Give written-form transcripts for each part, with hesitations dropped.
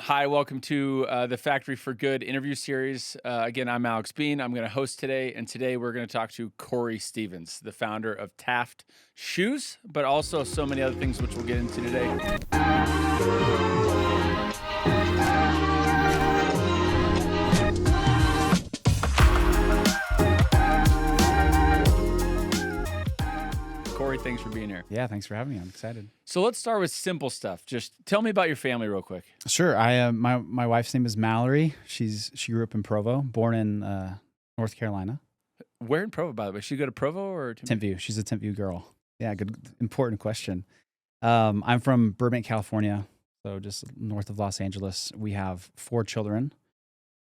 Hi, welcome to the Factory for Good interview series. Again, I'm Alex Bean. I'm going to host today, and today we're going to talk to Kory Stevens, the founder of Taft Shoes, but also so many other things which we'll get into today. Kory, thanks for being here. Yeah, thanks for having me. I'm excited. So let's start with simple stuff. Just tell me about your family real quick. Sure. My wife's name is Mallory. She grew up in Provo, born in North Carolina. Where in Provo, by the way? Should you go to Provo or Timpview? She's a Timpview girl. Yeah, good, important question. I'm from Burbank, California, so just north of Los Angeles. We have 4 children,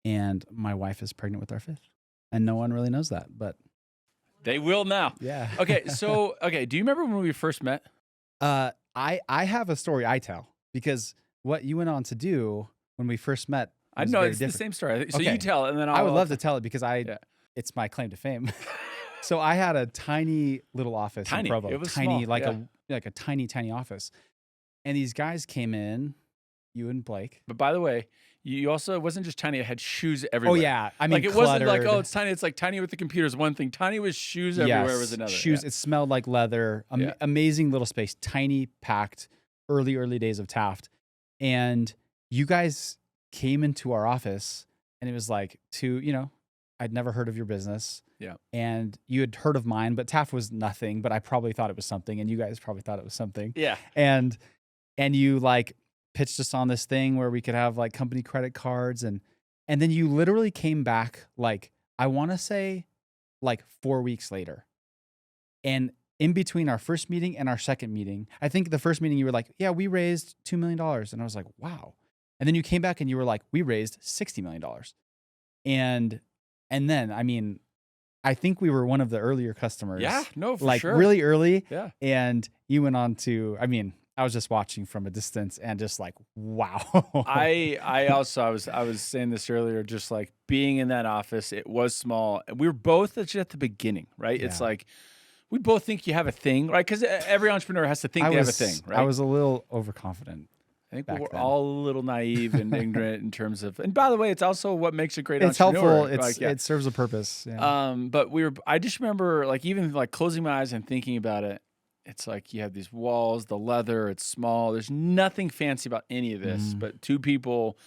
and my wife is pregnant with our 5th, and no one really knows that, but they will now. Yeah. Okay, so do you remember when we first met? I have a story I tell because what you went on to do when we first met. I know it's the same story. So okay. You tell it, and then I would love to tell it because it's my claim to fame. So I had a tiny little office in Provo. It was tiny, small. like a tiny office. And these guys came in, you and Blake. But by the way, you also, it wasn't just tiny, it had shoes everywhere. Oh yeah. I mean, like it wasn't like, oh, it's tiny. It's like tiny with the computers, one thing. Tiny with shoes everywhere was another. Shoes. Yeah. It smelled like leather. Amazing little space. Tiny, packed, early days of Taft. And you guys came into our office and it was like I'd never heard of your business. Yeah. And you had heard of mine, but Taft was nothing, but I probably thought it was something. And you guys probably thought it was something. Yeah. And you like pitched us on this thing where we could have like company credit cards. And then you literally came back like, I want to say like 4 weeks later. And in between our first meeting and our second meeting, I think the first meeting you were like, yeah, we raised $2 million. And I was like, wow. And then you came back and you were like, we raised $60 million. And then, I mean, I think we were one of the earlier customers. Yeah, no, for like sure. really early. Yeah. And you went on to, I mean, I was just watching from a distance and just like, wow. I was saying this earlier, just like being in that office, it was small. We were both at the beginning, right? Yeah. It's like, we both think you have a thing, right? Because every entrepreneur has to think they have a thing, right? I was a little overconfident. I think we're all a little naive and ignorant in terms of, and by the way, it's also what makes a great it's entrepreneur. Helpful. It serves a purpose. Yeah. But I just remember like, even like closing my eyes and thinking about it, it's like you have these walls, the leather, it's small. There's nothing fancy about any of this, but 2 people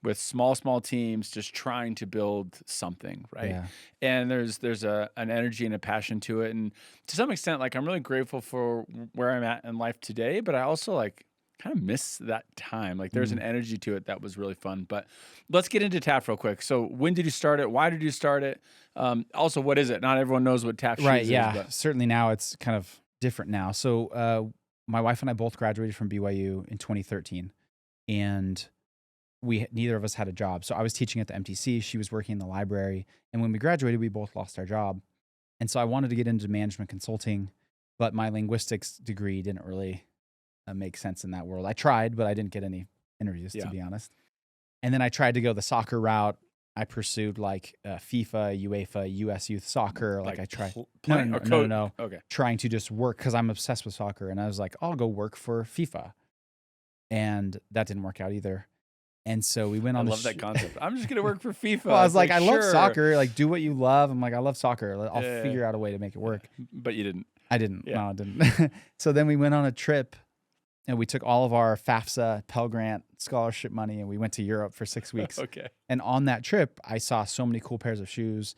with small teams just trying to build something, right? Yeah. And there's an energy and a passion to it. And to some extent, like I'm really grateful for where I'm at in life today, but I also like kind of miss that time. Like there's an energy to it that was really fun. But let's get into Taft real quick. So when did you start it? Why did you start it? Also, what is it? Not everyone knows what Taft Shoes is. Yeah. But certainly now it's kind of different now. So my wife and I both graduated from BYU in 2013, and neither of us had a job. So I was teaching at the MTC. She was working in the library. And when we graduated, we both lost our job. And so I wanted to get into management consulting, but my linguistics degree didn't really make sense in that world. I tried, but I didn't get any interviews, to be honest. And then I tried to go the soccer route. I pursued like FIFA, UEFA, US Youth Soccer. Like I tried. No. Okay. Trying to just work because I'm obsessed with soccer. And I was like, I'll go work for FIFA. And that didn't work out either. And so we went on. I love that concept. I'm just going to work for FIFA. Well, I was like, I love soccer. Like, do what you love. I'm like, I love soccer. I'll figure out a way to make it work. But you didn't. I didn't. Yeah. No, I didn't. So then we went on a trip. And we took all of our FAFSA, Pell Grant scholarship money, and we went to Europe for 6 weeks. Okay. And on that trip, I saw so many cool pairs of shoes.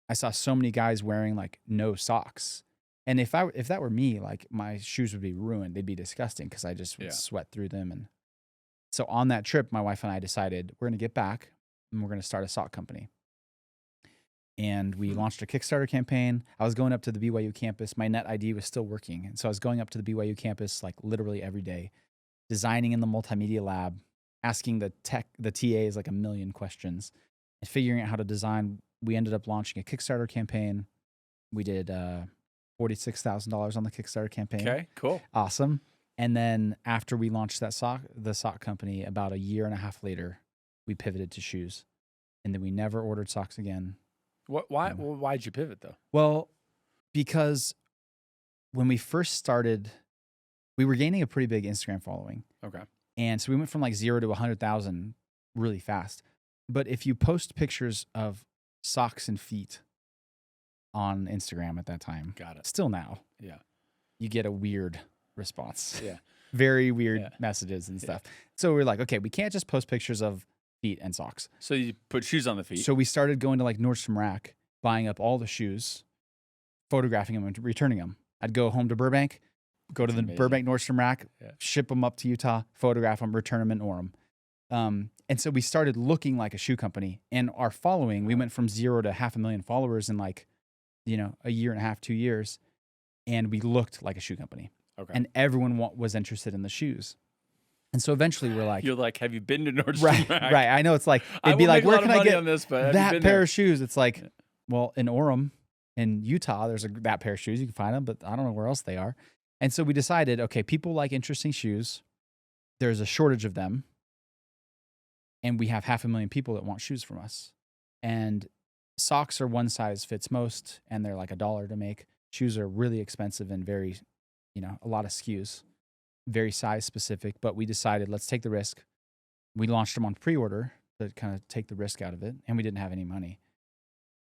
I saw so many guys wearing like no socks. And if that were me, like my shoes would be ruined. They'd be disgusting because I just would sweat through them. And so on that trip, my wife and I decided we're going to get back and we're going to start a sock company. And we launched a Kickstarter campaign. I was going up to the BYU campus. My net ID was still working. And so I was going up to the BYU campus like literally every day, designing in the multimedia lab, asking the TAs like a million questions, and figuring out how to design. We ended up launching a Kickstarter campaign. We did $46,000 on the Kickstarter campaign. Okay, cool. Awesome. And then after we launched the sock company, about a year and a half later, we pivoted to shoes. And then we never ordered socks again. Why'd you pivot though? Well, because when we first started, we were gaining a pretty big Instagram following. Okay. And so we went from like 0 to 100,000 really fast. But if you post pictures of socks and feet on Instagram at that time, Got it. still now, Yeah. you get a weird response. Yeah. Very weird messages and stuff. So we're like, okay, we can't just post pictures of feet and socks. So you put shoes on the feet. So we started going to like Nordstrom Rack, buying up all the shoes, photographing them and returning them. I'd go home to Burbank, go to the Burbank Nordstrom Rack, ship them up to Utah, photograph them, return them in Orem. And so we started looking like a shoe company, and our following, we went from 0 to 500,000 followers in like, a year and a half, 2 years. And we looked like a shoe company. Okay. And everyone was interested in the shoes. And so eventually we're like, you're like, have you been to Nordstrom Rack? Right. I know it's like, it'd be like, where can I get on this, but that pair of shoes? It's like, well, in Orem, in Utah, there's that pair of shoes. You can find them, but I don't know where else they are. And so we decided, okay, people like interesting shoes. There's a shortage of them. And we have 500,000 people that want shoes from us. And socks are one size fits most, and they're like $1 to make. Shoes are really expensive and very, a lot of SKUs, very size specific. But we decided, let's take the risk. We launched them on pre-order to kind of take the risk out of it, and we didn't have any money.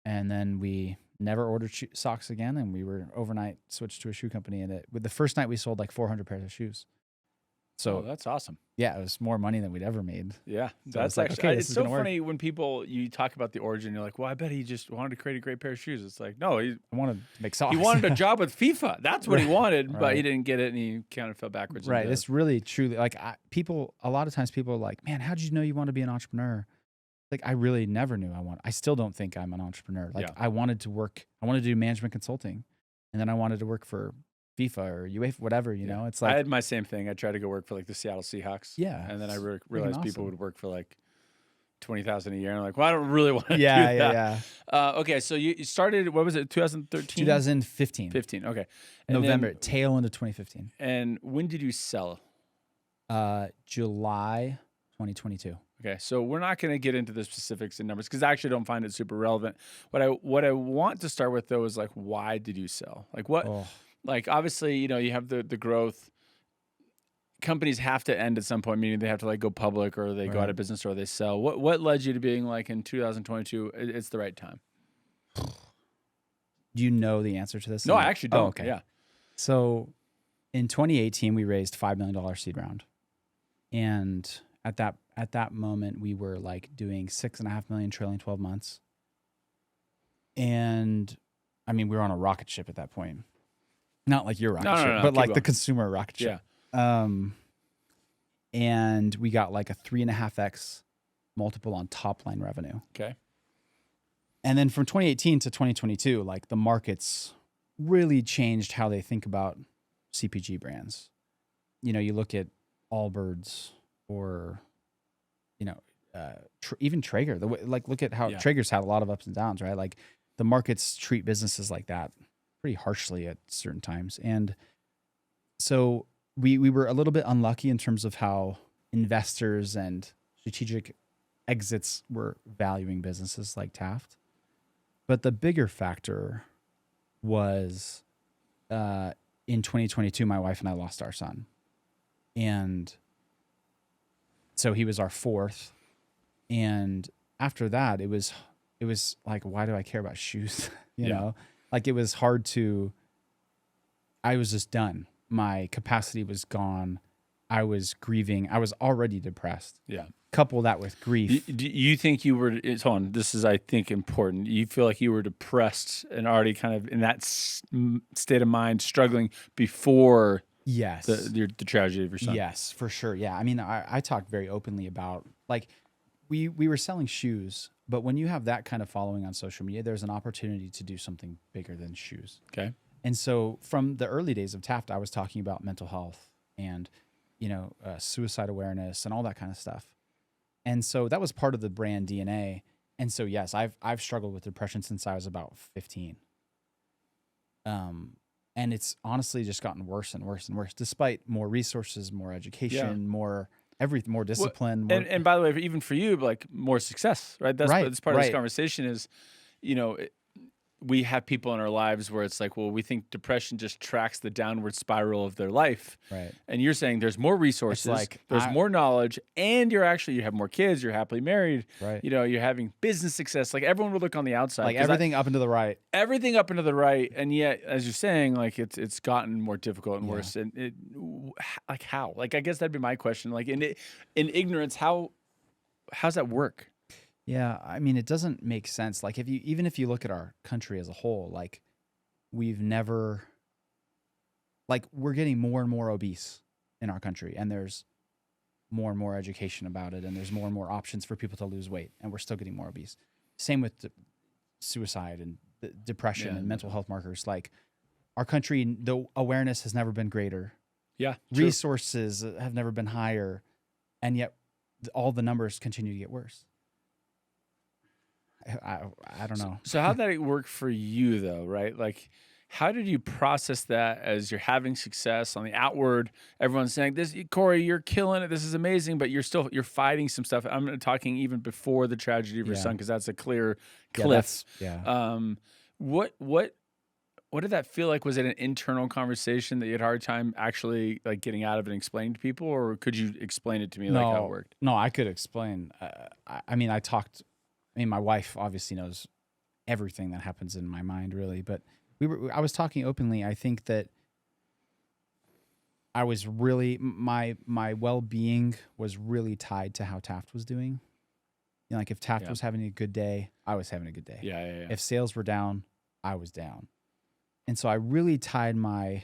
And then we never ordered socks again, and we were overnight switched to a shoe company. And with the first night, we sold like 400 pairs of shoes. So that's awesome. Yeah, it was more money than we'd ever made. Yeah, so that's like, actually, okay, it's so funny when you talk about the origin. You're like, well, I bet he just wanted to create a great pair of shoes. It's like, no, I wanted to make socks. He wanted a job with FIFA. That's what he wanted, but Right. he didn't get it, and he kind of fell backwards. Right. It's really truly like a lot of times people are like, man, how did you know you want to be an entrepreneur? Like, I really never knew I still don't think I'm an entrepreneur. Like, I wanted to do management consulting, and then I wanted to work for FIFA or UEFA, whatever, you know. It's like, I had my same thing. I tried to go work for like the Seattle Seahawks. Yeah. And then I realized people awesome. would work for like 20,000 a year. And I'm like, well, I don't really want to do yeah, that. yeah. Okay. So you started, what was it? 2013? 2015. 15. Okay. And November, tail into 2015. And when did you sell? July 2022. Okay, so we're not going to get into the specifics and numbers because I actually don't find it super relevant. What I want to start with though is like, why did you sell? Like what? Like obviously, you have the growth. Companies have to end at some point, meaning they have to like go public or they go out of business or they sell. What led you to being like in 2022? It's the right time. Do you know the answer to this? No, I actually don't. Oh, okay. Yeah. So in 2018, we raised $5 million seed round, and at that moment, we were like doing $6.5 million trailing 12 months. And I mean, we were on a rocket ship at that point. Not like your rocket ship, but like the consumer rocket ship. Yeah. And we got like a 3.5x multiple on top line revenue. Okay. And then from 2018 to 2022, like the markets really changed how they think about CPG brands. You look at Allbirds or even Traeger. Look at how Traeger's had a lot of ups and downs, right? Like the markets treat businesses like that pretty harshly at certain times. And so we were a little bit unlucky in terms of how investors and strategic exits were valuing businesses like Taft. But the bigger factor was in 2022, my wife and I lost our son. And so he was our fourth. And after that, it was like, why do I care about shoes? you know, like it was hard I was just done. My capacity was gone. I was grieving. I was already depressed. Yeah. Couple that with grief. Do you think you were, hold on, this is, I think, important. You feel like you were depressed and already kind of in that state of mind, struggling before yes, the tragedy of your son? Yes, for sure. Yeah. I mean, I talked very openly about, like, we were selling shoes, but when you have that kind of following on social media, there's an opportunity to do something bigger than shoes. Okay. And so from the early days of Taft, I was talking about mental health and, suicide awareness and all that kind of stuff. And so that was part of the brand DNA. And so, yes, I've struggled with depression since I was about 15. And it's honestly just gotten worse and worse and worse, despite more resources, more education, more discipline. Well, and by the way, even for you, like more success, right? That's part of this conversation is, we have people in our lives where it's like, well, we think depression just tracks the downward spiral of their life. Right. And you're saying there's more resources, like, there's more knowledge, and you have more kids, you're happily married, Right. You're having business success. Like everyone would look on the outside. Like everything up and to the right. Everything up and to the right. And yet, as you're saying, like it's gotten more difficult and worse. And like how? Like, I guess that'd be my question. Like in ignorance, how's that work? Yeah, I mean, it doesn't make sense. Like even if you look at our country as a whole, like we've never, like we're getting more and more obese in our country, and there's more and more education about it, and there's more and more options for people to lose weight, and we're still getting more obese. Same with suicide and depression and mental health markers. Like our country, the awareness has never been greater. Yeah, true. Resources have never been higher, and yet all the numbers continue to get worse. I don't know. So how'd that work for you though, right? Like, how did you process that as you're having success on the outward? Everyone's saying, "This, Kory, you're killing it. This is amazing," but you're fighting some stuff. I'm talking even before the tragedy of your son, because that's a clear cliff. What did that feel like? Was it an internal conversation that you had a hard time actually like getting out of and explaining to people, or could you explain it to me like how it worked? No, I could explain. I mean, my wife obviously knows everything that happens in my mind, really. But I was talking openly. I think that I was really my well-being was really tied to how Taft was doing. Like if Taft was having a good day, I was having a good day. Yeah. If sales were down, I was down, and so I really tied my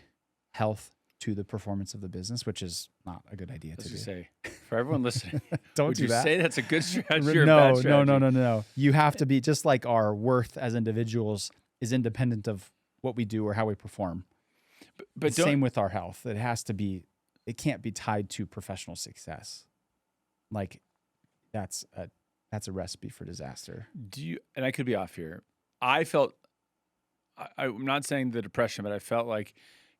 health to the performance of the business, which is not a good idea to do. Say, for everyone listening, don't do that. Say that's a good strategy or a bad strategy? No. You have to be, just like our worth as individuals is independent of what we do or how we perform. But same with our health. It can't be tied to professional success. Like that's a recipe for disaster. And I could be off here. I felt, I'm not saying the depression, but I felt like,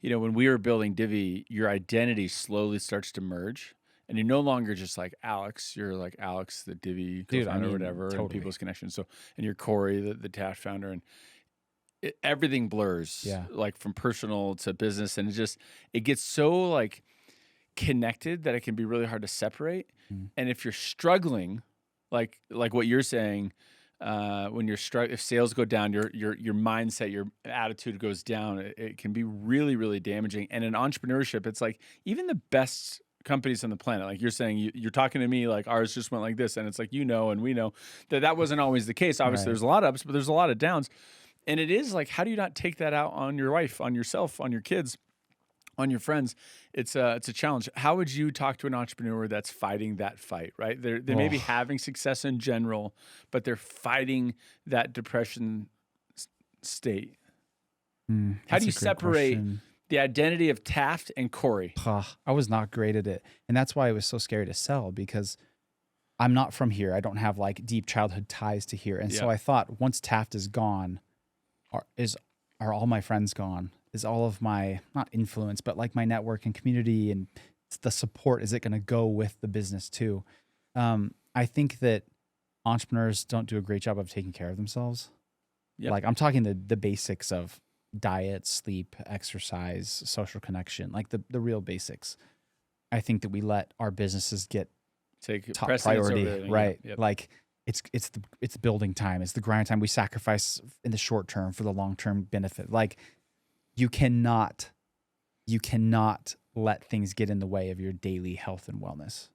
when we were building Divvy, your identity slowly starts to merge, and you're no longer just like Alex. You're like Alex, the Divvy co-founder or whatever, totally. And People's Connection. So, and you're Kory, the Taft founder, and everything blurs, like from personal to business, and it gets so like connected that it can be really hard to separate. And if you're struggling, like what you're saying. When you're if sales go down, your mindset, your attitude goes down. It can be really, really damaging. And in entrepreneurship, it's like even the best companies on the planet, like you're saying, you're talking to me like ours just went like this, and it's like and we know that wasn't always the case. Obviously, There's a lot of ups, but there's a lot of downs. And it is like, how do you not take that out on your wife, on yourself, on your kids, on your friends? It's a challenge. How would you talk to an entrepreneur that's fighting that fight, right? They may be having success in general, but they're fighting that depression state. How do you separate the identity of Taft and Kory? I was not great at it. And that's why it was so scary to sell, because I'm not from here. I don't have like deep childhood ties to here. And so I thought once Taft is gone, are all my friends gone? Is all of my, not influence, but like my network and community and the support, is it going to go with the business too? I think that entrepreneurs don't do a great job of taking care of themselves. Like I'm talking the basics of diet, sleep, exercise, social connection, like the real basics. I think that we let our businesses take top priority, right? Like it's the building time, it's the grind time. We sacrifice in the short term for the long-term benefit. Like you cannot let things get in the way of your daily health and wellness,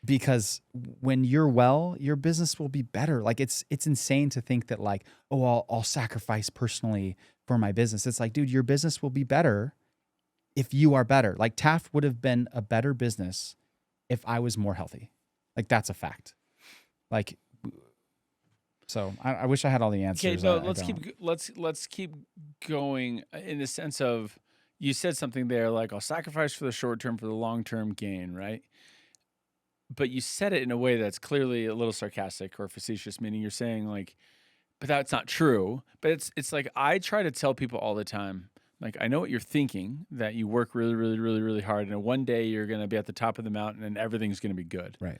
because when you're well, your business will be better. Like it's insane to think that like, I'll sacrifice personally for my business. It's like, dude, your business will be better if you are better. Like Taft would have been a better business if I was more healthy. Like that's a fact. Like, so I wish I had all the answers. Okay, no, let's keep going in the sense of, you said something there like, I'll sacrifice for the short term for the long term gain, right? But you said it in a way that's clearly a little sarcastic or facetious, meaning you're saying like, but that's not true. But it's like, I try to tell people all the time, like, I know what you're thinking, that you work really, really, really, really hard, and one day you're going to be at the top of the mountain and everything's going to be good. Right.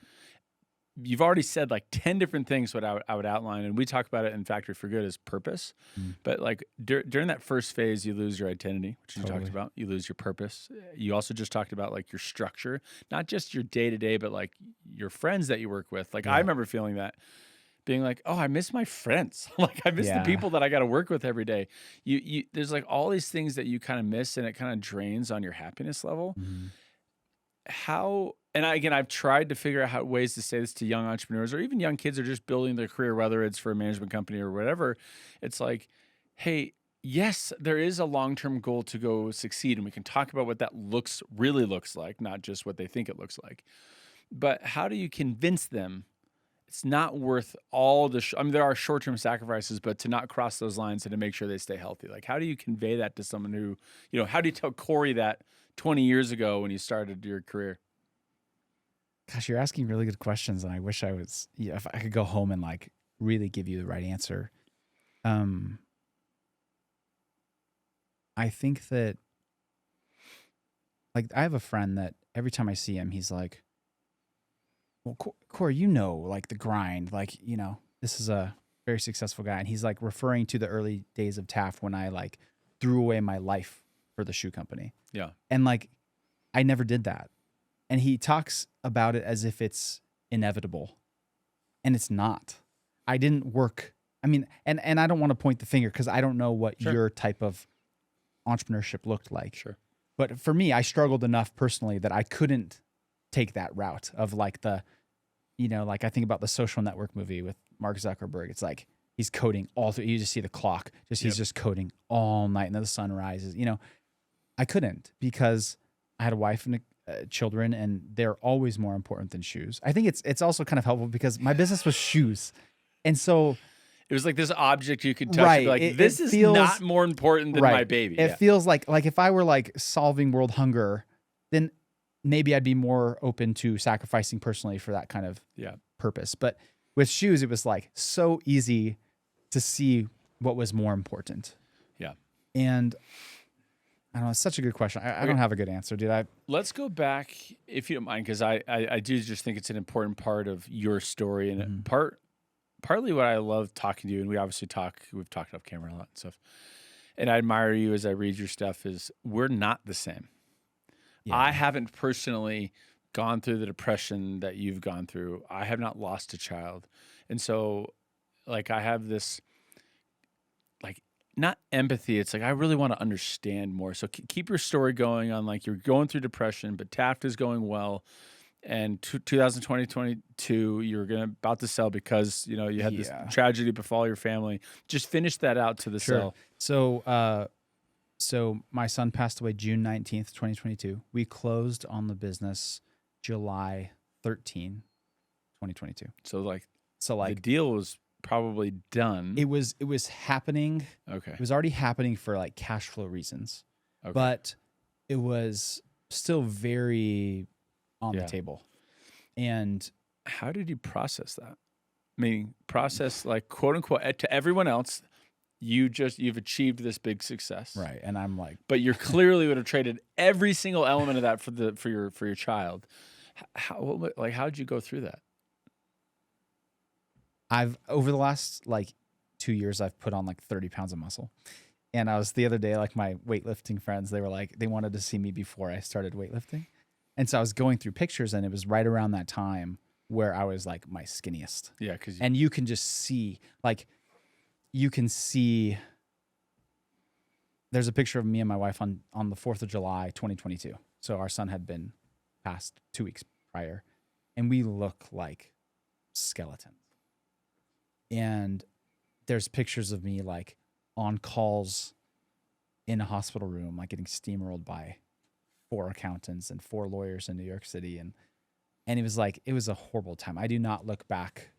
you've already said like 10 different things what I would outline, and we talk about it in Factory for Good as purpose. But like during that first phase, you lose your identity, which you talked about. You lose your purpose. You also just talked about like your structure, not just your day to day, but like your friends that you work with. Like I remember feeling that, being like, oh, I miss my friends. Like I miss the people that I got to work with every day. There's like all these things that you kind of miss, and it kind of drains on your happiness level. And again, I've tried to figure out ways to say this to young entrepreneurs or even young kids who are just building their career, whether it's for a management company or whatever. It's like, hey, yes, there is a long-term goal to go succeed, and we can talk about what that really looks like, not just what they think it looks like. But how do you convince them it's not worth all the I mean, there are short-term sacrifices, but to not cross those lines and to make sure they stay healthy? Like, how do you convey that to someone who, how do you tell Kory that 20 years ago when you started your career? Gosh, you're asking really good questions, and I wish I was. Yeah, if I could go home and like really give you the right answer. I think that, like, I have a friend that every time I see him, he's like, "Well, Kory, like the grind. Like, this is a very successful guy," and he's like referring to the early days of Taft when I like threw away my life for the shoe company. Yeah, and like I never did that. And he talks about it as if it's inevitable, and it's not. I didn't work. I mean, and I don't want to point the finger because I don't know what your type of entrepreneurship looked like. Sure. But for me, I struggled enough personally that I couldn't take that route of like like I think about the Social Network movie with Mark Zuckerberg. It's like he's coding all through. You just see the clock. He's just coding all night, and then the sun rises. I couldn't because I had a wife and children, and they're always more important than shoes. I think it's also kind of helpful because my business was shoes, and so it was like this object you could touch. And be like, this is not more important than my baby. It feels like if I were like solving world hunger, then maybe I'd be more open to sacrificing personally for that kind of purpose. But with shoes, it was like so easy to see what was more important. Yeah, and I don't know. It's such a good question. I don't have a good answer, dude. Let's go back, if you don't mind, because I do just think it's an important part of your story, and partly what I love talking to you, and we've talked off camera a lot and stuff, and I admire you as I read your stuff, is we're not the same. Yeah. I haven't personally gone through the depression that you've gone through. I have not lost a child. And so, like, I have this, like, not empathy. It's like, I really want to understand more. So keep your story going on, like, you're going through depression, but Taft is going well. And 2022, you're about to sell because, you had this tragedy befall your family. Just finish that out to the sell. So my son passed away June 19th, 2022. We closed on the business July 13, 2022. So the deal was probably done. It was happening. Okay. It was already happening for like cash flow reasons. Okay. But it was still very on the table. And how did you process that? I mean, like, quote unquote, to everyone else, you've achieved this big success. Right. And I'm like, but you clearly would have traded every single element of that for your child. How'd you go through that? Over the last like 2 years, I've put on like 30 pounds of muscle. And I was the other day, like my weightlifting friends, they were like, they wanted to see me before I started weightlifting. And so I was going through pictures, and it was right around that time where I was like my skinniest. Yeah. And you can just see, like, there's a picture of me and my wife on the 4th of July, 2022. So our son had been passed 2 weeks prior, and we look like skeletons. And there's pictures of me like on calls in a hospital room, like getting steamrolled by 4 accountants and 4 lawyers in New York City. And it was a horrible time. I do not look back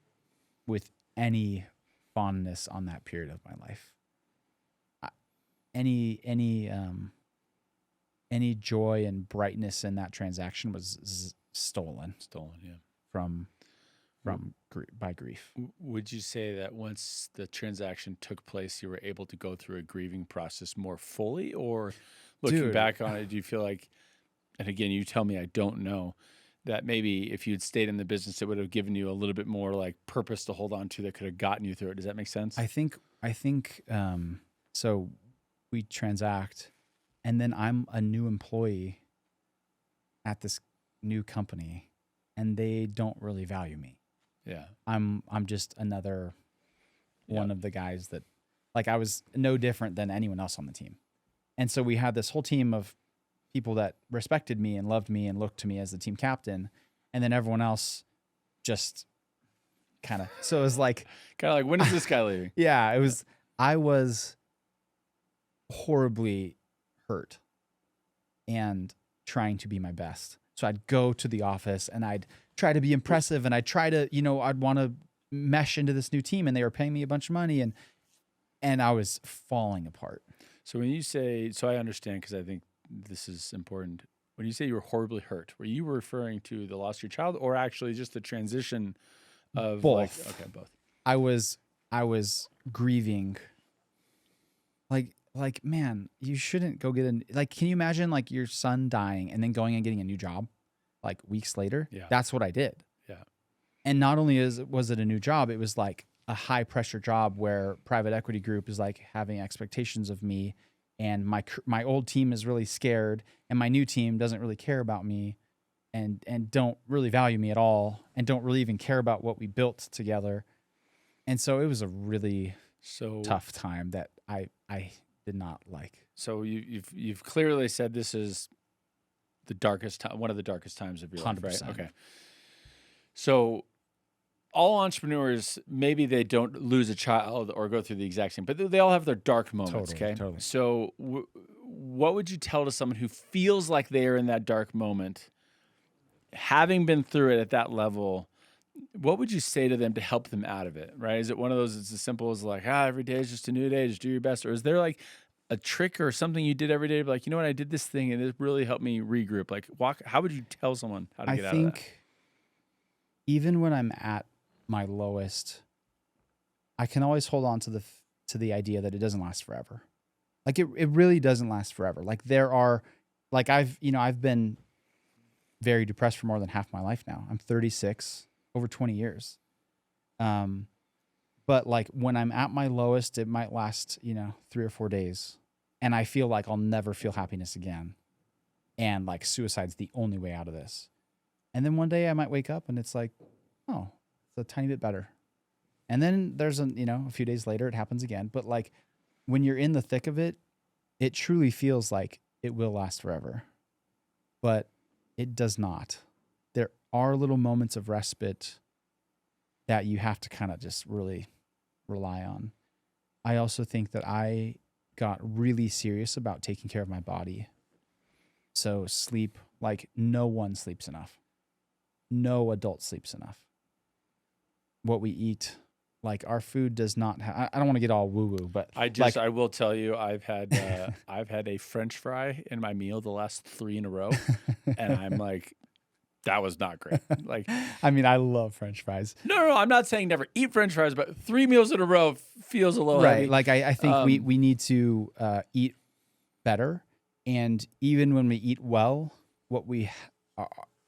with any fondness on that period of my life. Any joy and brightness in that transaction was stolen. Yeah. By grief. Would you say that once the transaction took place, you were able to go through a grieving process more fully? Or looking back on it, do you feel like, and again, you tell me I don't know, that maybe if you'd stayed in the business, it would have given you a little bit more like purpose to hold on to that could have gotten you through it. Does that make sense? I think so we transact, and then I'm a new employee at this new company, and they don't really value me. Yeah. I'm just another one Yeah. of the guys that, like, I was no different than anyone else on the team. And so we had this whole team of people that respected me and loved me and looked to me as the team captain, and then everyone else just kind of, so it was like, Kind of like, when is this guy leaving? yeah, it was, I was horribly hurt and trying to be my best. So I'd go to the office and I'd try to be impressive, and I'd try to, I'd want to mesh into this new team, and they were paying me a bunch of money, and I was falling apart. So when you say, so I understand, because I think this is important. When you say you were horribly hurt, were you referring to the loss of your child, or actually just the transition of Both. Okay, both. I was grieving. Like, man, you shouldn't go get like, can you imagine like your son dying and then going and getting a new job like weeks later? Yeah. That's what I did. Yeah. And not only was it a new job, it was like a high pressure job where private equity group is like having expectations of me, and my old team is really scared, and my new team doesn't really care about me, and don't really value me at all, and don't really even care about what we built together. And so it was a really tough time that I did not like. So you've clearly said this is the darkest time, one of the darkest times of your life, 100%. right? Okay. So all entrepreneurs, maybe they don't lose a child or go through the exact same, but they all have their dark moments. Totally. So what would you tell to someone who feels like they are in that dark moment, having been through it at that level? What would you say to them to help them out of it, right? Is it one of those, it's as simple as like, every day is just a new day, just do your best? Or is there like a trick or something you did every day, like, you know what, I did this thing and it really helped me regroup? Like, how would you tell someone how to get out of that? I think even when I'm at my lowest, I can always hold on to the idea that it doesn't last forever. Like it really doesn't last forever. Like there are, like I've been very depressed for more than half my life now. I'm 36. Over 20 years. But like when I'm at my lowest, it might last, 3 or 4 days. And I feel like I'll never feel happiness again. And like suicide's the only way out of this. And then one day I might wake up and it's like, oh, it's a tiny bit better. And then there's a few days later, it happens again. But like when you're in the thick of it, it truly feels like it will last forever. But it does not. There are little moments of respite that you have to kind of just really rely on. I also think that I got really serious about taking care of my body. So sleep, like no one sleeps enough. No adult sleeps enough. What we eat, like our food does not have, I don't want to get all woo woo, but I will tell you, I've had a French fry in my meal the last 3 in a row. And I'm like, that was not great. Like, I mean, I love French fries. No, I'm not saying never eat French fries, but 3 meals in a row feels a little heavy. Like I think we need to eat better, and even when we eat well, what we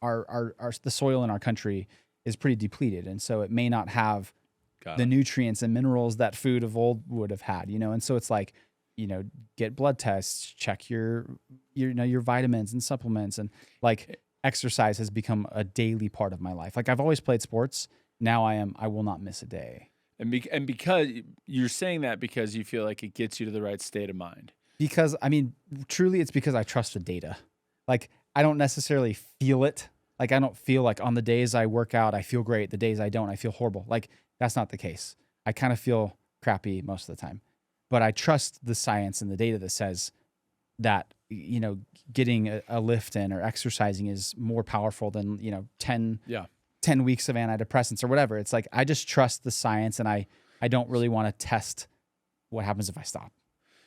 our the soil in our country is pretty depleted, and so it may not have the nutrients and minerals that food of old would have had, and so it's like, get blood tests, check your vitamins and supplements, and like exercise has become a daily part of my life. Like I've always played sports. Now I will not miss a day. And because you're saying that because you feel like it gets you to the right state of mind. Because I mean, truly it's because I trust the data. Like I don't necessarily feel it. Like I don't feel like on the days I work out, I feel great. The days I don't, I feel horrible. Like that's not the case. I kind of feel crappy most of the time, but I trust the science and the data that says that, getting a lift in or exercising is more powerful than, 10 weeks of antidepressants or whatever. It's like, I just trust the science, and I don't really want to test what happens if I stop.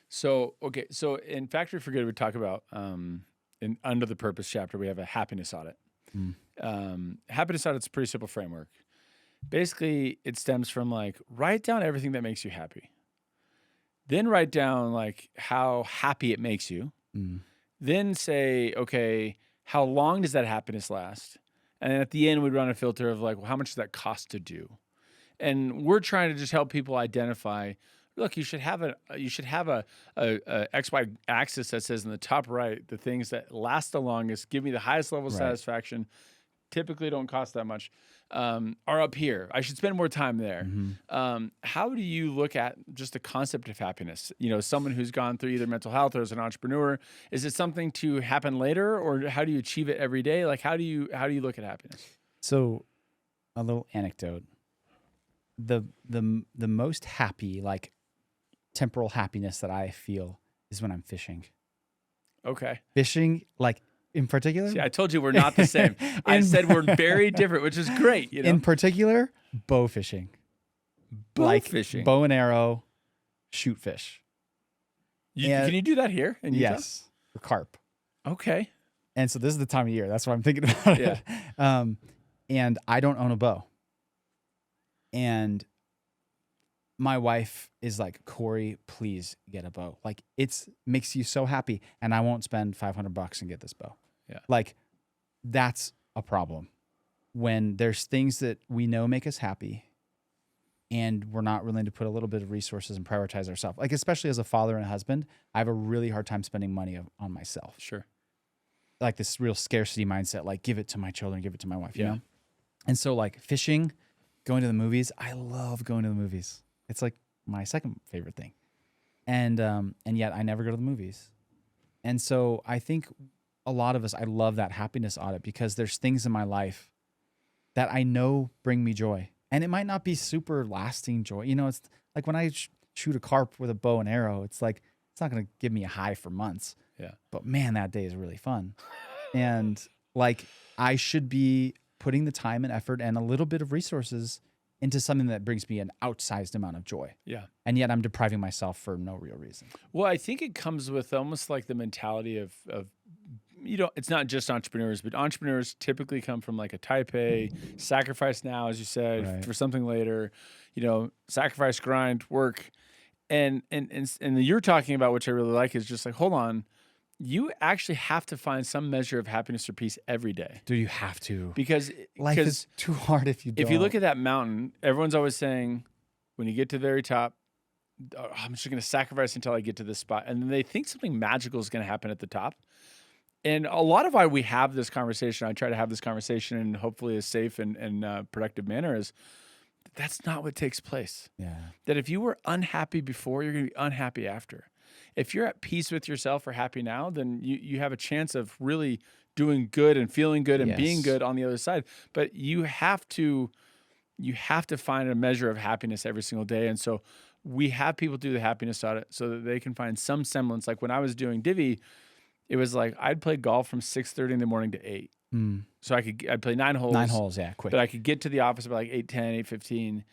So, okay. So in Factory for Good, we talk about, in under the purpose chapter, we have a happiness audit. Happiness audit's a pretty simple framework. Basically it stems from like, write down everything that makes you happy. Then write down like how happy it makes you. Then say, okay, how long does that happiness last? And then at the end, we'd run a filter of like, well, how much does that cost to do? And we're trying to just help people identify. Look, you should have a XY axis that says in the top right the things that last the longest, give me the highest level of Right. satisfaction, typically don't cost that much, are up here. I should spend more time there. How do you look at just the concept of happiness? You know, someone who's gone through either mental health or as an entrepreneur, is it something to happen later, or how do you achieve it every day? Like, how do you look at happiness? So, a little anecdote. The most happy, like temporal happiness that I feel is when I'm fishing. Okay. Fishing, like in particular. See, I told you we're not the same. I said we're very different, which is great. You know? In particular, bow fishing. Bow fishing. Bow and arrow, shoot fish. Can you do that here in Utah? Yes, for carp. Okay. And so this is the time of year. That's what I'm thinking about. Yeah. And I don't own a bow. And my wife is like, Kory, please get a bow. Like, it's makes you so happy, and I won't spend $500 and get this bow. Yeah. Like, that's a problem when there's things that we know make us happy, and we're not willing to put a little bit of resources and prioritize ourselves. Like, especially as a father and a husband, I have a really hard time spending money on myself. Sure. Like this real scarcity mindset, like give it to my children, give it to my wife, you Yeah. know? And so like fishing, going to the movies, I love going to the movies. It's like my second favorite thing. And yet I never go to the movies. And so I think a lot of us, I love that happiness audit because there's things in my life that I know bring me joy. And it might not be super lasting joy. You know, it's like when I shoot a carp with a bow and arrow, it's like, it's not going to give me a high for months. Yeah. But man, that day is really fun. And like, I should be putting the time and effort and a little bit of resources into something that brings me an outsized amount of joy. Yeah. And yet I'm depriving myself for no real reason. Well, I think it comes with almost like the mentality of you know, it's not just entrepreneurs, but entrepreneurs typically come from like a type A, sacrifice now, as you said, Right. for something later, you know, sacrifice, grind, work. And you're talking about, which I really like, is just like, hold on, you actually have to find some measure of happiness or peace every day. Dude, you have to. Because Life is too hard if you don't. if you look at that mountain, everyone's always saying, when you get to the very top, "Oh, I'm just going to sacrifice until I get to this spot." And then they think something magical is going to happen at the top. And a lot of why we have this conversation, I try to have this conversation in hopefully a safe and productive manner, is that's not what takes place. Yeah. That if you were unhappy before, you're going to be unhappy after. If you're at peace with yourself or happy now, then you have a chance of really doing good and feeling good and being Yes. good on the other side. But you have to find a measure of happiness every single day. And so we have people do the happiness audit so that they can find some semblance. Like when I was doing Divvy, it was like I'd play golf from 6:30 in the morning to 8. So I'd play 9 holes. 9 holes, yeah, quick. But I could get to the office by like 8:10, 8:15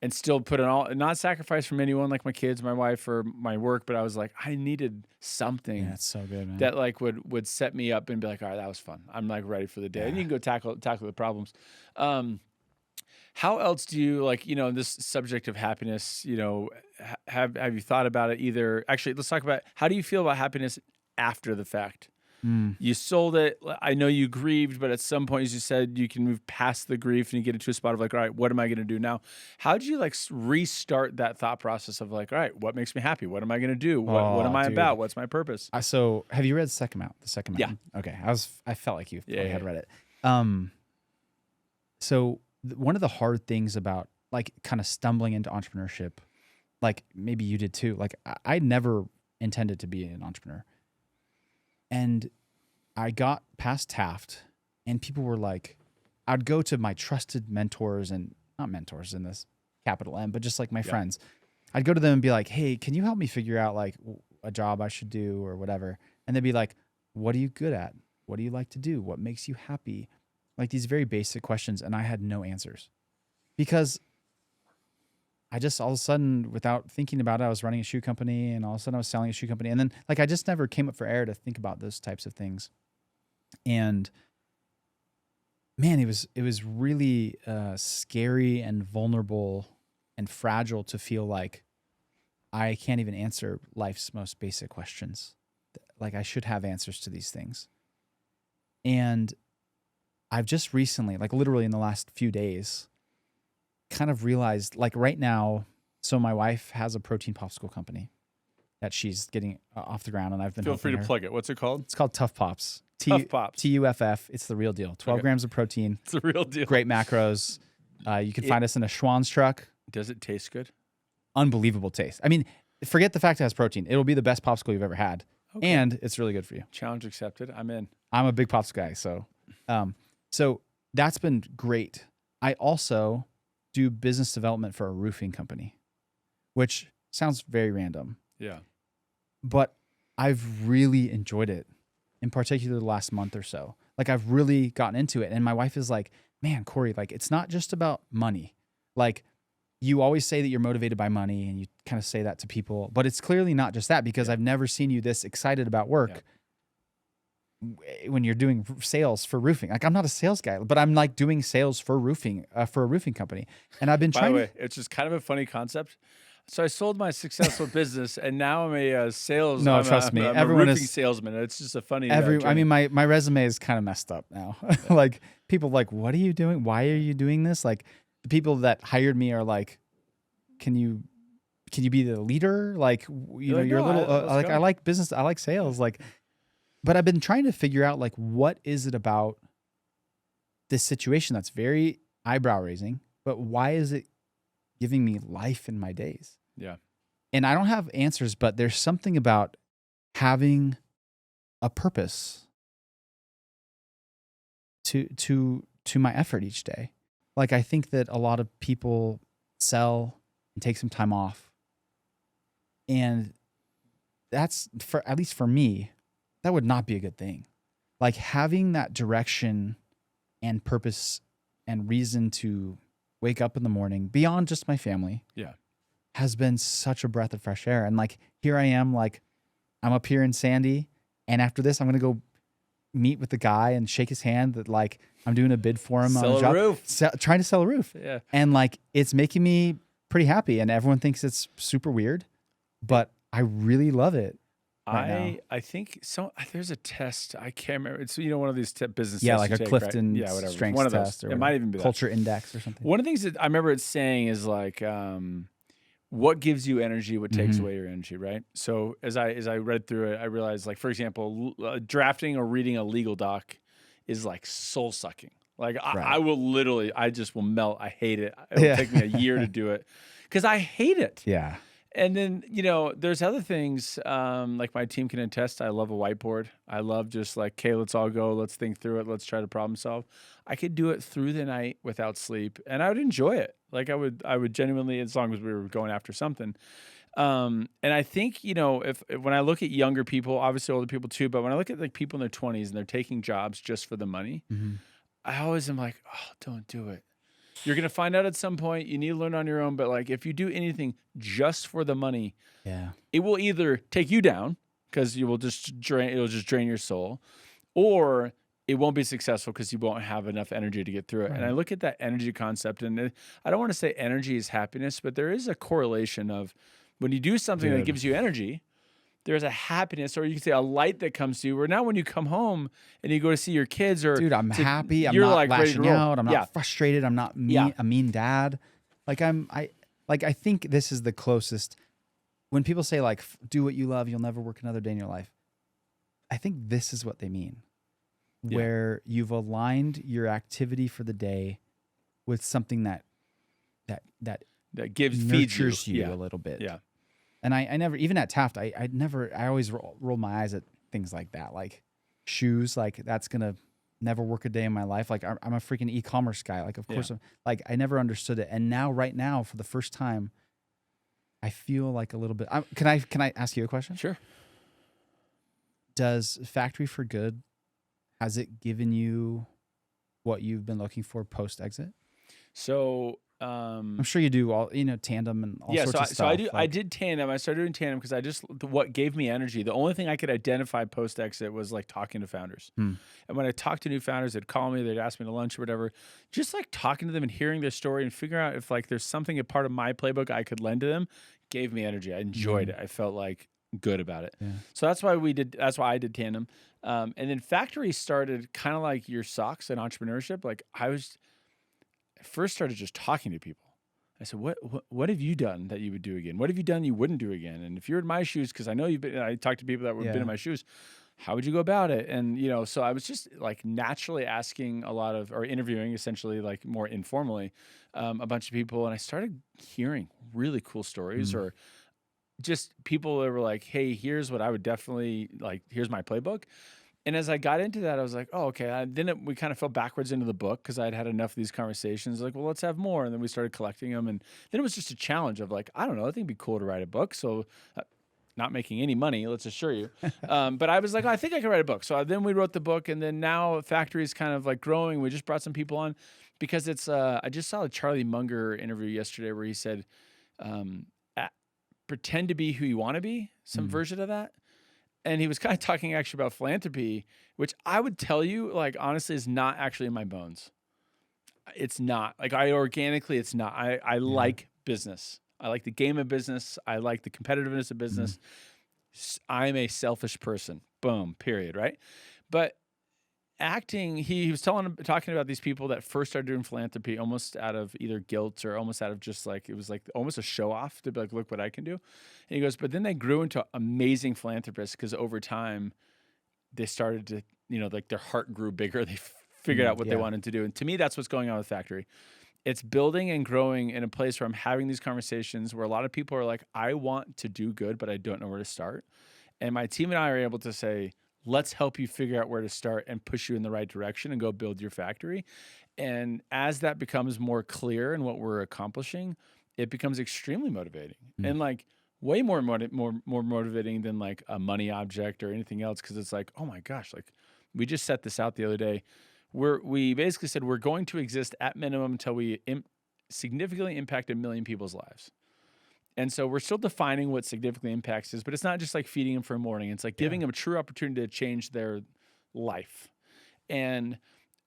and still put it all, not sacrifice from anyone like my kids, my wife, or my work. But I was like, I needed something Yeah, that's so good, man. that like would set me up and be like, all right, that was fun. I'm like ready for the day. And you can go tackle the problems. How else do you, like, you know, this subject of happiness, you know, have you thought about it either? Actually, let's talk about, how do you feel about happiness after the fact? You sold it. I know you grieved, but at some point, as you said, you can move past the grief and you get into a spot of like, all right, what am I going to do now? How do you like restart that thought process of like, all right, what makes me happy? What am I going to do? What am I about? What's my purpose? So have you read the second Yeah. mountain? Okay. I felt like you probably had Yeah. read it. So one of the hard things about like kind of stumbling into entrepreneurship, like maybe you did too, like I never intended to be an entrepreneur. And I got past Taft and people were like, I'd go to my trusted mentors, and not mentors in this capital M, but just like my friends. I'd go to them and be like, hey, can you help me figure out like a job I should do or whatever? And they'd be like, what are you good at? What do you like to do? What makes you happy? Like these very basic questions. And I had no answers because I just all of a sudden, without thinking about it, I was running a shoe company, and all of a sudden I was selling a shoe company. And then like, I just never came up for air to think about those types of things. And man, it was really scary and vulnerable and fragile to feel like I can't even answer life's most basic questions. Like I should have answers to these things. And I've just recently, like literally in the last few days, kind of realized like right now, so my wife has a protein popsicle company that she's getting off the ground, and I've been Feel free helping to her. plug it. What's it called? It's called Tough Pops. Tough Pops. TUFF. It's the real deal. 12 grams of protein. It's the real deal. Great macros. You can find us in a Schwann's truck. Does it taste good? Unbelievable taste. I mean, forget the fact it has protein. It'll be the best popsicle you've ever had. Okay. And it's really good for you. Challenge accepted. I'm in. I'm a big popsicle guy. So that's been great. I also do business development for a roofing company, which sounds very random. Yeah. But I've really enjoyed it, in particular the last month or so. Like I've really gotten into it. And my wife is like, man, Kory, like it's not just about money. Like you always say that you're motivated by money and you kind of say that to people, but it's clearly not just that because I've never seen you this excited about work when you're doing sales for roofing. Like I'm not a sales guy, but I'm like doing sales for roofing, for a roofing company. And I've been By the way, it's just kind of a funny concept. So I sold my successful business, and now I'm a sales. No, trust me, I'm everyone a roofing is salesman. It's just a funny. I mean, my resume is kind of messed up now. Like people are like, what are you doing? Why are you doing this? Like the people that hired me are like, can you be the leader? Like you're a little like I like business. I like sales. Like, but I've been trying to figure out like what is it about this situation that's very eyebrow raising, but why is it giving me life in my days? Yeah. And I don't have answers, but there's something about having a purpose to my effort each day. Like I think that a lot of people sell and take some time off. And that's at least for me, that would not be a good thing. Like having that direction and purpose and reason to wake up in the morning beyond just my family has been such a breath of fresh air. And like, here I am, like I'm up here in Sandy. And after this, I'm going to go meet with the guy and shake his hand that like I'm doing a bid for him on a job, trying to sell a roof. Yeah. And like, it's making me pretty happy. And everyone thinks it's super weird, but I really love it. I think so. There's a test. I can't remember. It's one of these business tests. Yeah, like a take, Clifton right? Whatever. strengths One of test. those. Or it might even be culture index or something. One of the things that I remember it saying is like, what gives you energy? What takes away your energy? Right. So as I read through it, I realized like, for example, drafting or reading a legal doc is like soul sucking. Like I will literally, I just will melt. I hate it. It'll take me a year to do it because I hate it. Yeah. And then, there's other things, like my team can attest. I love a whiteboard. I love just like, okay, let's all go. Let's think through it. Let's try to problem solve. I could do it through the night without sleep, and I would enjoy it. Like I would genuinely, as long as we were going after something. And I think, if when I look at younger people, obviously older people too, but when I look at like people in their 20s and they're taking jobs just for the money, I always am like, oh, don't do it. You're going to find out at some point. You need to learn on your own. But like, if you do anything just for the money, it will either take you down because it'll just drain your soul, or it won't be successful because you won't have enough energy to get through it. Right. And I look at that energy concept, and I don't want to say energy is happiness, but there is a correlation of when you do something that gives you energy, there's a happiness, or you can say a light that comes to you. Where now when you come home and you go to see your kids, or I'm happy, I'm not like lashing out, I'm not frustrated, I'm not a mean dad. Like I think this is the closest. When people say like, do what you love, you'll never work another day in your life. I think this is what they mean, where you've aligned your activity for the day with something that feeds you a little bit. Yeah. And I never, even at Taft, I always roll my eyes at things like that. Like shoes, like that's going to never work a day in my life. Like I'm a freaking e-commerce guy. Like, of course, like I never understood it. And now, right now, for the first time, I feel like a little bit, can I ask you a question? Sure. Does Factory for Good, has it given you what you've been looking for post-exit? So, I'm sure you do all, tandem and all sorts of stuff. So I did tandem. I started doing tandem because what gave me energy. The only thing I could identify post exit was like talking to founders. And when I talked to new founders, they'd call me, they'd ask me to lunch or whatever. Just like talking to them and hearing their story and figuring out if like there's something, a part of my playbook I could lend to them, gave me energy. I enjoyed it. I felt like good about it. Yeah. So that's why I did tandem. And then factory started kind of like your socks and entrepreneurship. Like I first started just talking to people. I said, what have you done that you would do again? What have you done you wouldn't do again? And if you're in my shoes, because I know you've been, I talked to people that have been in my shoes, how would you go about it? And, so I was just like naturally asking or interviewing essentially like more informally, a bunch of people. And I started hearing really cool stories or just people that were like, hey, here's what I would definitely like, here's my playbook. And as I got into that, I was like, oh, okay. We kind of fell backwards into the book because I'd had enough of these conversations. Like, well, let's have more. And then we started collecting them. And then it was just a challenge of like, I don't know, I think it'd be cool to write a book. So not making any money, let's assure you. But I was like, oh, I think I can write a book. So then we wrote the book. And then now Factory is kind of like growing. We just brought some people on because it's, I just saw a Charlie Munger interview yesterday where he said, pretend to be who you want to be, some version of that. And he was kind of talking actually about philanthropy, which I would tell you, like, honestly, is not actually in my bones. It's not. Like, it's not. I like business. I like the game of business. I like the competitiveness of business. I'm a selfish person. Boom, period, right? But acting, he was talking about these people that first started doing philanthropy almost out of either guilt or almost out of just like, it was like almost a show off to be like, look what I can do. And he goes, but then they grew into amazing philanthropists because over time they started to, like their heart grew bigger. They figured out what they wanted to do. And to me, that's what's going on with Factory. It's building and growing in a place where I'm having these conversations where a lot of people are like, I want to do good, but I don't know where to start. And my team and I are able to say, let's help you figure out where to start and push you in the right direction and go build your factory. And as that becomes more clear in what we're accomplishing, it becomes extremely motivating and like way more motivating than like a money object or anything else. Cause it's like, oh my gosh, like we just set this out the other day. We basically said we're going to exist at minimum until we significantly impact 1 million people's lives. And so we're still defining what significantly impacts is, but it's not just like feeding them for a morning. It's like giving them a true opportunity to change their life. And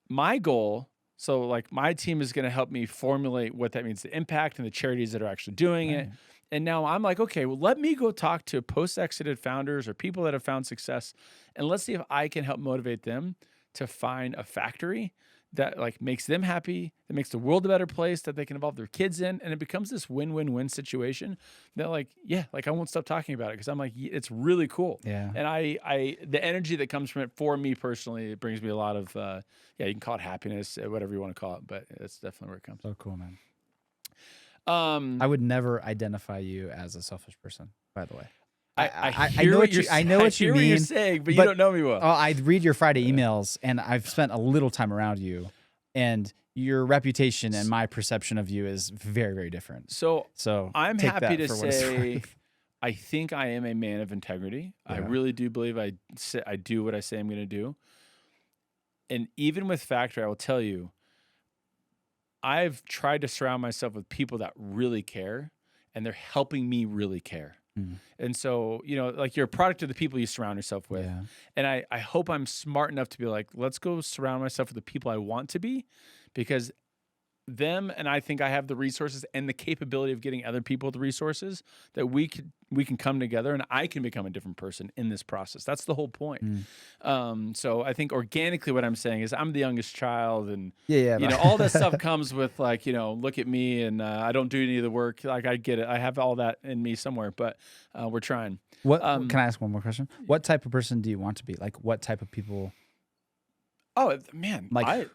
my goal, so like my team is going to help me formulate what that means, the impact and the charities that are actually doing it. And now I'm like, okay, well, let me go talk to post-exited founders or people that have found success. And let's see if I can help motivate them to find a factory that like makes them happy, that makes the world a better place, that they can involve their kids in. And it becomes this win-win-win situation that like, I won't stop talking about it because I'm like, it's really cool. Yeah. And the energy that comes from it for me personally, it brings me a lot of, you can call it happiness, whatever you want to call it, but it's definitely where it comes. So cool, man. I would never identify you as a selfish person, by the way. I know what you mean. You're saying, but you don't know me well. I read your Friday emails, and I've spent a little time around you, and your reputation and my perception of you is very, very different. So I'm happy to say, I think I am a man of integrity. Yeah. I really do believe I do what I say I'm going to do. And even with Factory, I will tell you, I've tried to surround myself with people that really care, and they're helping me really care. And so, like you're a product of the people you surround yourself with. Yeah. And I hope I'm smart enough to be like, let's go surround myself with the people I want to be, because them and I think I have the resources and the capability of getting other people the resources that we can come together and I can become a different person in this process. That's the whole point. So I think organically what I'm saying is I'm the youngest child and all that stuff comes with like, look at me and I don't do any of the work. Like I get it. I have all that in me somewhere, but we're trying. What can I ask one more question? What type of person do you want to be? Like what type of people? Oh man, like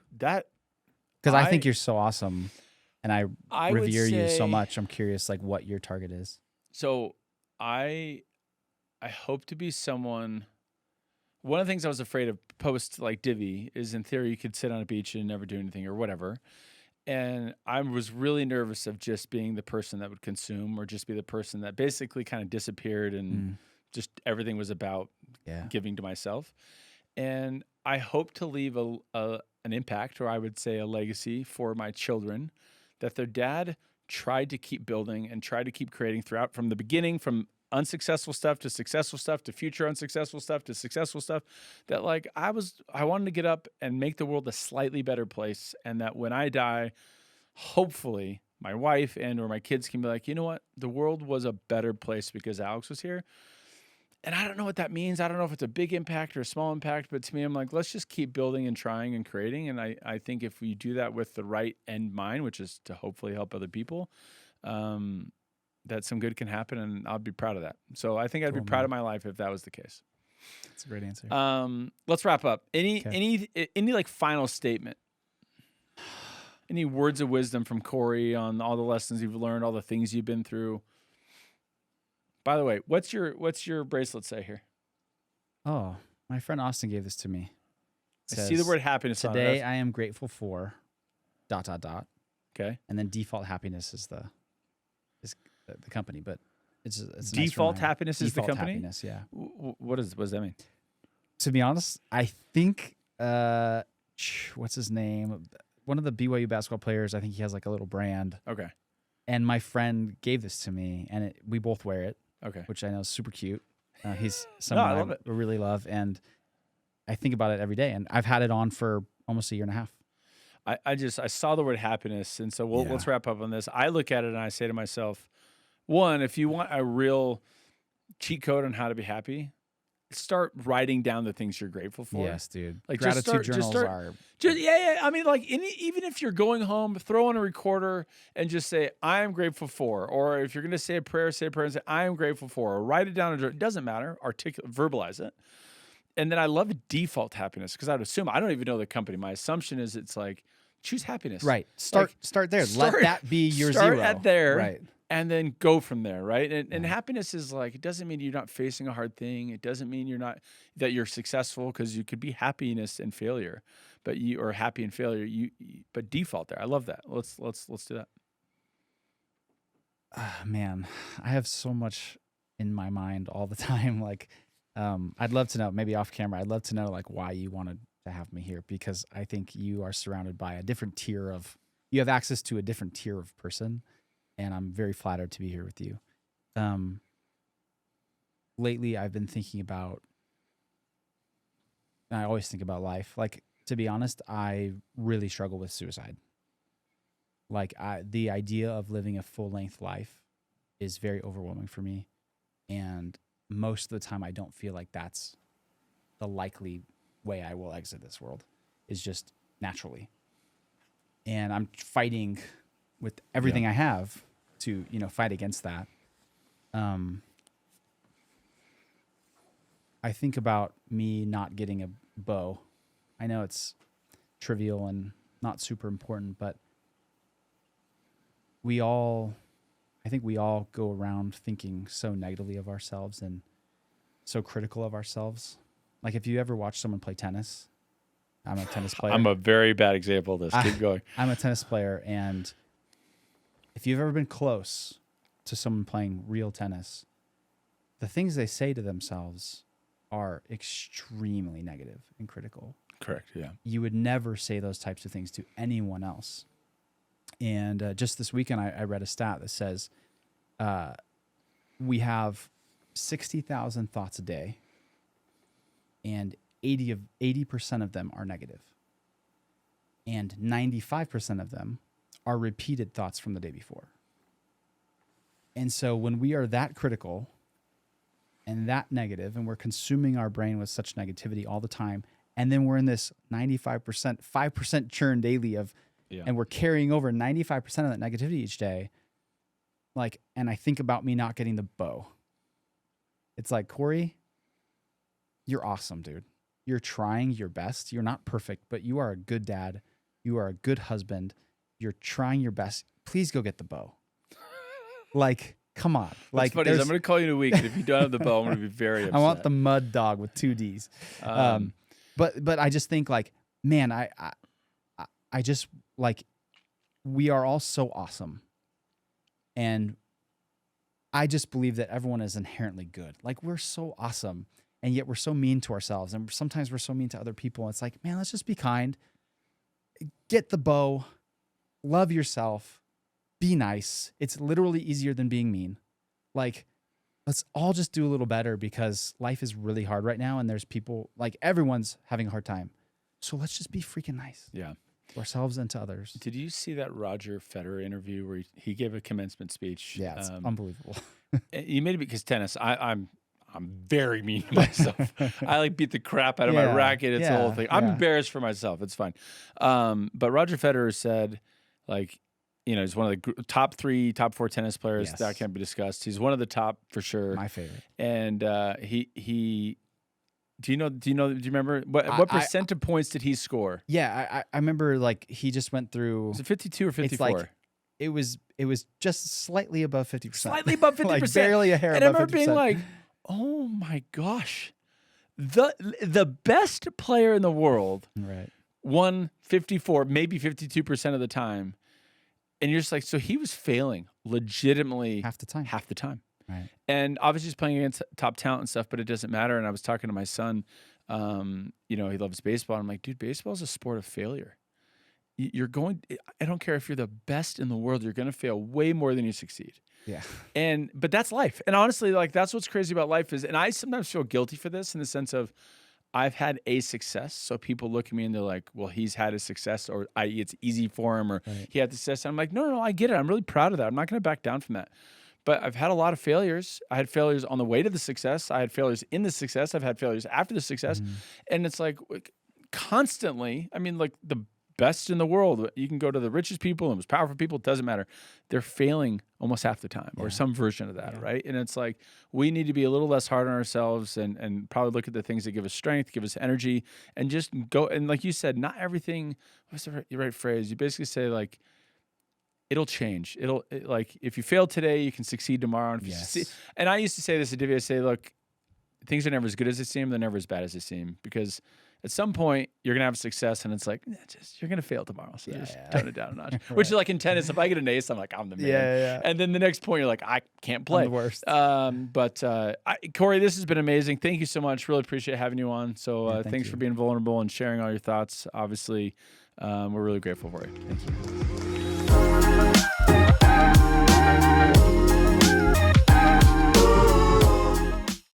because I think you're so awesome, and I revere you so much. I'm curious, like, what your target is. So, I hope to be someone. One of the things I was afraid of post like Divi is, in theory, you could sit on a beach and never do anything or whatever. And I was really nervous of just being the person that would consume, or just be the person that basically kind of disappeared and just everything was about giving to myself. And I hope to leave an impact, or I would say a legacy for my children, that their dad tried to keep building and tried to keep creating throughout, from the beginning, from unsuccessful stuff to successful stuff to future unsuccessful stuff to successful stuff, that like I wanted to get up and make the world a slightly better place. And that when I die, hopefully my wife and or my kids can be like, you know what? The world was a better place because Alex was here. And I don't know what that means. I don't know if it's a big impact or a small impact, but to me, I'm like, let's just keep building and trying and creating. And I think if we do that with the right end mind, which is to hopefully help other people, that some good can happen, and I'll be proud of that. So I think I'd be Cool, proud man. of my life if that was the case. That's a great answer. Let's wrap up. Okay. Any like final statement? Any words of wisdom from Kory on all the lessons you've learned, all the things you've been through? By the way, what's your bracelet say here? Oh, my friend Austin gave this to me. I see the word happiness on it. Today I am grateful for ... Okay. And then default happiness is the company, but it's a nice Default reminder. happiness is the Default company? happiness, yeah. What does that mean? To be honest, I think what's his name? One of the BYU basketball players. I think he has like a little brand. Okay. And my friend gave this to me, and we both wear it. Okay. Which I know is super cute. He's someone I love it. really love, and I think about it every day. And I've had it on for almost a year and a half. I saw the word happiness, and so let's wrap up on this. I look at it and I say to myself, one, if you want a real cheat code on how to be happy, start writing down the things you're grateful for. Yes, dude. Like gratitude journals are yeah. I mean, like even if you're going home, throw on a recorder and just say, I am grateful for. Or if you're gonna say a prayer and say, I am grateful for, or write it down. It doesn't matter. Verbalize it. And then I love default happiness, because I would assume, I don't even know the company. My assumption is it's like, choose happiness. right. Start there. Let that be your start zero. At there. Right. And then go from there, right? And happiness is like, it doesn't mean you're not facing a hard thing. It doesn't mean that you're successful, because you could be happiness and failure, or happy and failure. But default there. I love that. Let's do that. Man, I have so much in my mind all the time. Like, I'd love to know, maybe off camera, I'd love to know like why you wanted to have me here, because I think you are surrounded by you have access to a different tier of person. And I'm very flattered to be here with you. Lately, I've been thinking about, I always think about life. Like, to be honest, I really struggle with suicide. Like, the idea of living a full-length life is very overwhelming for me. And most of the time, I don't feel like that's the likely way I will exit this world, is just naturally. And I'm fighting with everything I have to, fight against that. I think about me not getting a bow. I know it's trivial and not super important, but I think we all go around thinking so negatively of ourselves and so critical of ourselves. Like, if you ever watch someone play tennis, I'm a tennis player. I'm a very bad example of this. Keep going. I'm a tennis player, and if you've ever been close to someone playing real tennis, the things they say to themselves are extremely negative and critical. Correct, yeah. You would never say those types of things to anyone else. And just this weekend, I read a stat that says we have 60,000 thoughts a day, and 80% of them are negative. And 95% of them are repeated thoughts from the day before. And so when we are that critical and that negative, and we're consuming our brain with such negativity all the time, and then we're in this 95%, 5% churn daily and we're carrying over 95% of that negativity each day. Like, and I think about me not getting the bow. It's like, Kory, you're awesome, dude. You're trying your best. You're not perfect, but you are a good dad. You are a good husband. You're trying your best. Please go get the bow. Like, come on. Like, funny. I'm going to call you in a week, and if you don't have the bow, I'm going to be very upset. I want the mud dog with 2 Ds. But I just think, like, man, I just, like, we are all so awesome. And I just believe that everyone is inherently good. Like, we're so awesome, and yet we're so mean to ourselves. And sometimes we're so mean to other people. It's like, man, let's just be kind. Get the bow. Love yourself. Be nice. It's literally easier than being mean. Like, let's all just do a little better, because life is really hard right now, and there's people, like, everyone's having a hard time. So let's just be freaking nice. Yeah. To ourselves and to others. Did you see that Roger Federer interview where he gave a commencement speech? Yeah, it's unbelievable. You made it because tennis. I'm I'm very mean to myself. I like beat the crap out of my racket. It's the whole thing. I'm embarrassed for myself. It's fine. But Roger Federer said, like, you know, he's one of the top 3, top 4 tennis players. Yes. That can't be discussed. He's one of the top for sure. My favorite. And he. Do you remember what percent of points did he score? Yeah, I remember, like, he just went through. Was it 52 or 54? It's like, it was just slightly above 50%. Slightly above 50%. Like barely a hair and I above 50%. remember being like, oh my gosh. The best player in the world won 54, maybe 52% of the time. And you're just like, so he was failing legitimately half the time. Right. And obviously he's playing against top talent and stuff, but it doesn't matter. And I was talking to my son, you know, he loves baseball. I'm like, dude, baseball is a sport of failure. I don't care if you're the best in the world, you're going to fail way more than you succeed. Yeah. But that's life. And honestly, like, that's what's crazy about life is, and I sometimes feel guilty for this in the sense of I've had a success. So people look at me and they're like, well, he's had a success, or i.e. it's easy for him, or he had success. And I'm like, no, I get it. I'm really proud of that. I'm not going to back down from that. But I've had a lot of failures. I had failures on the way to the success. I had failures in the success. I've had failures after the success. And it's like constantly, I mean, like the best in the world, you can go to the richest people and most powerful people, it doesn't matter. They're failing almost half the time, or some version of that, right? And it's like, we need to be a little less hard on ourselves and probably look at the things that give us strength, give us energy, and just go. And like you said, not everything, what's the right phrase? You basically say, like, it'll change. Like, if you fail today, you can succeed tomorrow. And if you succeed, and I used to say this at Divya, I say, look, things are never as good as they seem. They're never as bad as they seem, because at some point you're going to have success and it's like, you're going to fail tomorrow. So just tone it down a notch, which is like in tennis. If I get an ace, I'm like, I'm the man. And then the next point, you're like, I can't play. I'm the worst. Kory, this has been amazing. Thank you so much. Really appreciate having you on. So thanks for being vulnerable and sharing all your thoughts. Obviously, we're really grateful for you. Thank you.